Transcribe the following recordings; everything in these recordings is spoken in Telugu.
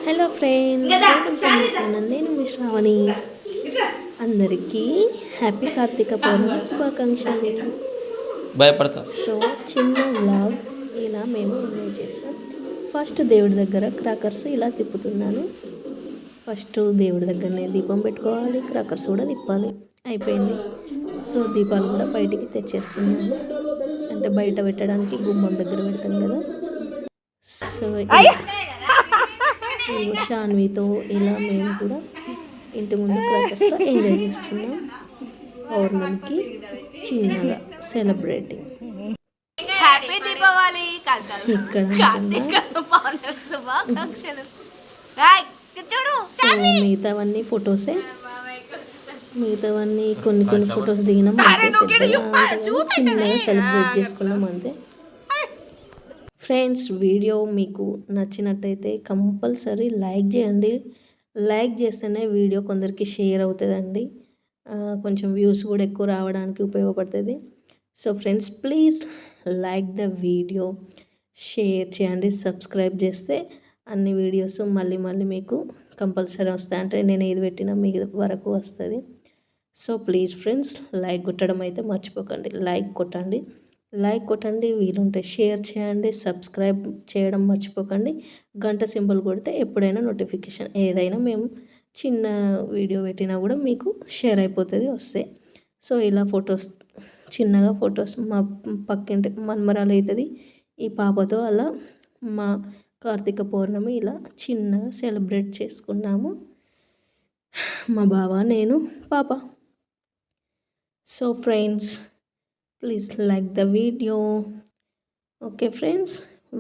Hello friends, welcome to my channel. నేను మీ శ్రావణి. అందరికీ హ్యాపీ కార్తీక పౌర్ణమి శుభాకాంక్షలు. సో చిన్న వ్లాగ్ ఇలా మేము ఎంజాయ్ చేసాం. ఫస్ట్ దేవుడి దగ్గర క్రాకర్స్ ఇలా తిప్పుతున్నాను. ఫస్ట్ దేవుడి దగ్గరనే దీపం పెట్టుకోవాలి, క్రాకర్స్ కూడా తిప్పాలి. అయిపోయింది. సో దీపాలు కూడా బయటికి తెచ్చేస్తున్నాను, అంటే బయట పెట్టడానికి గుమ్మం దగ్గర పెడతాం కదా. సో షాన్వితో ఇలా మేము కూడా ఇంటి ముందు క్రాకర్స్తో ఎంజాయ్ చేస్తున్నాం. పౌర్ణమికి చిన్నగా సెలబ్రేటింగ్. ఇక్కడ సో మిగతావన్నీ ఫొటోసే, మిగతావన్నీ కొన్ని ఫొటోస్ దిగినాం. చిన్నగా సెలబ్రేట్ చేసుకున్నాం అంతే. ఫ్రెండ్స్, వీడియో మీకు నచ్చినట్టయితే కంపల్సరీ లైక్ చేయండి. లైక్ చేస్తేనే వీడియో కొందరికి షేర్ అవుతుందండి, కొంచెం వ్యూస్ కూడా ఎక్కువ రావడానికి ఉపయోగపడుతుంది. So friends, please like the video, share చేయండి, సబ్స్క్రైబ్ చేస్తే అన్ని వీడియోస్ మళ్ళీ మీకు కంపల్సరీ వస్తాయి. అంటే నేను ఏది పెట్టినా మీ వరకు వస్తుంది. సో ప్లీజ్ ఫ్రెండ్స్, లైక్ కొట్టడం అయితే మర్చిపోకండి. లైక్ కొట్టండి, వీలుంటే షేర్ చేయండి, సబ్స్క్రైబ్ చేయడం మర్చిపోకండి. గంట సింబల్ కొడితే ఎప్పుడైనా నోటిఫికేషన్, ఏదైనా మేము చిన్న వీడియో పెట్టినా కూడా మీకు షేర్ అయిపోతుంది వస్తే. సో ఇలా చిన్నగా ఫొటోస్ మా పక్కింటి మన్మరాలు అవుతుంది ఈ పాపతో, అలా మా కార్తీక పౌర్ణమి ఇలా చిన్నగా సెలబ్రేట్ చేసుకున్నాము, మా బావ, నేను, పాప. So friends, please like the video. Okay friends,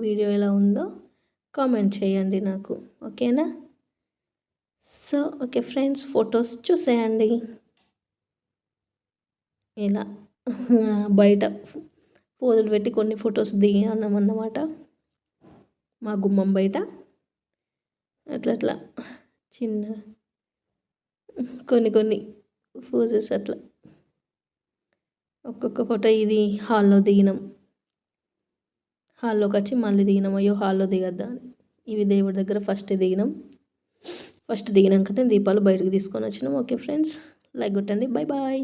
video ఎలా ఉందో కామెంట్ చేయండి నాకు, ఓకేనా? సో ఓకే ఫ్రెండ్స్, ఫొటోస్ చూసేయండి. ఇలా బయట పోదులు పెట్టి కొన్ని ఫొటోస్ దిగామన్నమాట, మా గుమ్మం బయట. అట్లా చిన్న కొన్ని పోజెస్ అట్లా ఒక్కొక్క ఫోటో. ఇది హాల్లో దిగినాం, హాల్లోకి వచ్చి మళ్ళీ దిగినాం. అయ్యో హాల్లో దిగద్దా అని. ఇవి దేవుడి దగ్గర ఫస్ట్ దిగినాకనే దీపాలు బయటకు తీసుకొని వచ్చినాం. ఓకే ఫ్రెండ్స్, లైక్ కొట్టండి. Bye bye.